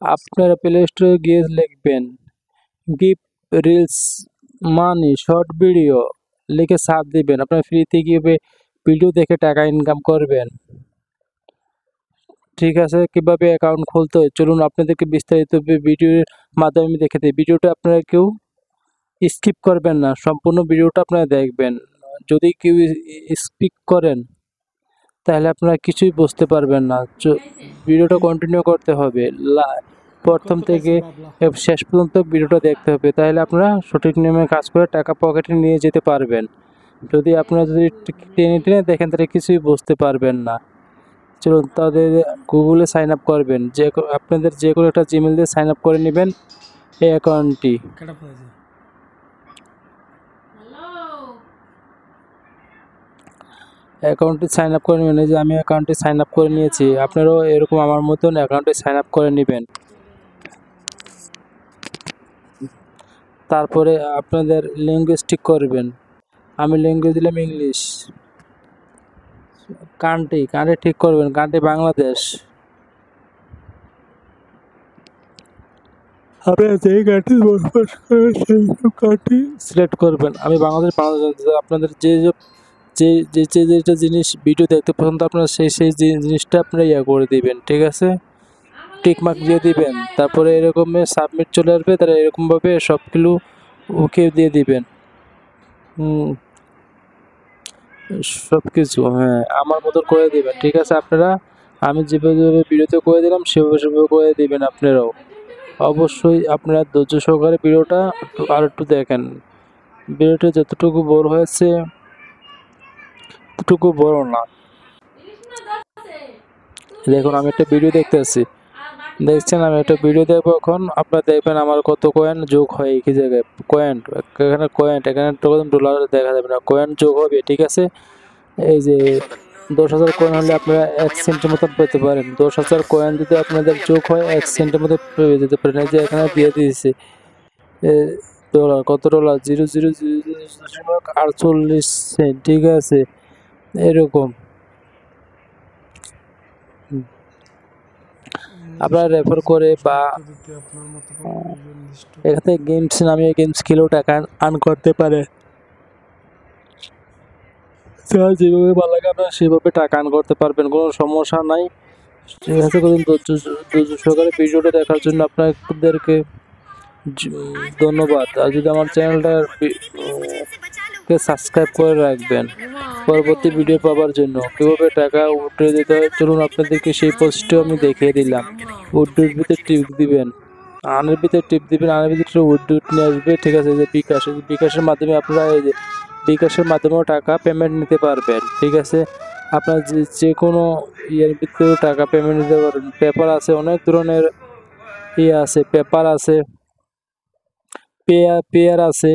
আপনারা প্লে স্টোরে গিয়ে লিখবেন গিফট রিলস মানি শর্ট ভিডিও লিখে সার্চ দিবেন। আপনারা ফ্রিতে গিয়ে ভিডিও দেখে টাকা ইনকাম করবেন। ঠিক আছে, কিভাবে অ্যাকাউন্ট খুলতে হয় চলুন আপনাদেরকে বিস্তারিত ভিডিওর মাধ্যমে আমি দেখে দিই। ভিডিওটা আপনারা কেউ স্কিপ করবেন না, সম্পূর্ণ ভিডিওটা আপনারা দেখবেন। যদি কেউ স্কিপ করেন তাহলে আপনারা কিছুই বুঝতে পারবেন না। ভিডিওটা কন্টিনিউ করতে হবে, প্রথম থেকে শেষ পর্যন্ত ভিডিওটা দেখতে হবে, তাহলে আপনারা সঠিক নিয়মে কাজ করে টাকা পকেটে নিয়ে যেতে পারবেন। যদি আপনারা টেনে টেনে দেখেন তাহলে কিছুই বুঝতে পারবেন না। চলুন তাদের গুগলে সাইন আপ করবেন, আপনাদের যে কোনো একটা জিমেল দিয়ে সাইন আপ করে নেবেন এই অ্যাকাউন্টটি। অ্যাকাউন্টে সাইন আপ করে নেবেন। এই যে আমি অ্যাকাউন্টে সাইন আপ করে নিয়েছি, আপনারাও এরকম আমার মতন অ্যাকাউন্টে সাইন আপ করে নেবেন। তারপরে আপনাদের ল্যাঙ্গুয়েজ ঠিক করবেন। আমি ল্যাঙ্গুয়েজ দিলাম ইংলিশ। কান্ট্রি ঠিক করবেন, কান্ট্রি বাংলাদেশ। আপনারা যেই কান্ট্রি বসবাস করেন সেই কান্ট্রি সিলেক্ট করবেন। আমি বাংলাদেশ আপনাদের যেটা জিনিস ভিডিও দেখতে পছন্দ আপনারা সেই জিনিসটা আপনারা করে দিবেন। ঠিক আছে, টিক মার্ক দিয়ে দিবেন। তারপরে এরকম সাবমিট চলে আসবে, তারা এরকমভাবে সবগুলো ওকে দিয়ে দিবেন। সব কিছু হ্যাঁ আমার মতো করে দিবেন। ঠিক আছে, আপনারা আমি যেভাবে ভিডিওতে করে দিলাম সেভাবে করে দিবেন আপনারাও। অবশ্যই আপনারা ধৈর্য সহকারে ভিডিওটা আর একটু দেখেন। ভিডিওটা যতটুকু বড় হয়েছে ততটুকু বড় না। দেখুন আমি একটা ভিডিও দেখতেছি, দেখছেন আমি একটা ভিডিও দেখবো এখন। আপনারা দেখবেন আমার কত কয়েন যোগ হয় এই জায়গায়। এখানে ডলার দেখা যাবে না, কয়েন যোগ হবে। ঠিক আছে, এই যে 10,000 কয়েন হলে আপনারা 1 সেন্টের মতো পেতে পারেন। 10,000 কয়েন যদি আপনাদের যোগ হয় 1 সেন্টের মতো পেয়ে যেতে পারেন। এই যে এখানে দিয়ে দিয়েছে ডলার, কত ডলার 0.00048 সেন্ট। ঠিক আছে, এরকম আপনারা রেফার করে বা এখানে গেমস নামিয়ে গেমস খেলেও টাকা আর্ন করতে পারে। যেভাবে ভালো লাগে আপনারা সেভাবে টাকা আর্ন করতে পারবেন, কোনো সমস্যা নাই। ঠিক আছে, ধৈর্য সহকারে ভিডিওটা দেখার জন্য আপনাদেরকে ধন্যবাদ। আর যদি আমার চ্যানেলটা সাবস্ক্রাইব করে রাখবেন পরবর্তী ভিডিও পাওয়ার জন্য। কীভাবে টাকা উঠে দিতে হয় চলুন আপনাদেরকে সেই পোস্টটিও আমি দেখিয়ে দিলাম। উইথড্রোর ভিতরে টিপ দিবেন, আনের ভিতরে টিপ দিবেন, আনের ভিতরে উইথড্রো নিয়ে আসবে। ঠিক আছে, যে বিকাশের মাধ্যমে আপনারা এই যে বিকাশের মাধ্যমেও টাকা পেমেন্ট নিতে পারবেন। ঠিক আছে, আপনার যে কোনো ইয়ের ভিতরে টাকা পেমেন্ট নিতে পারবেন। পেপার আছে, অনেক ধরনের ইয়ে আছে, পেপার আছে, পেয়ার আছে।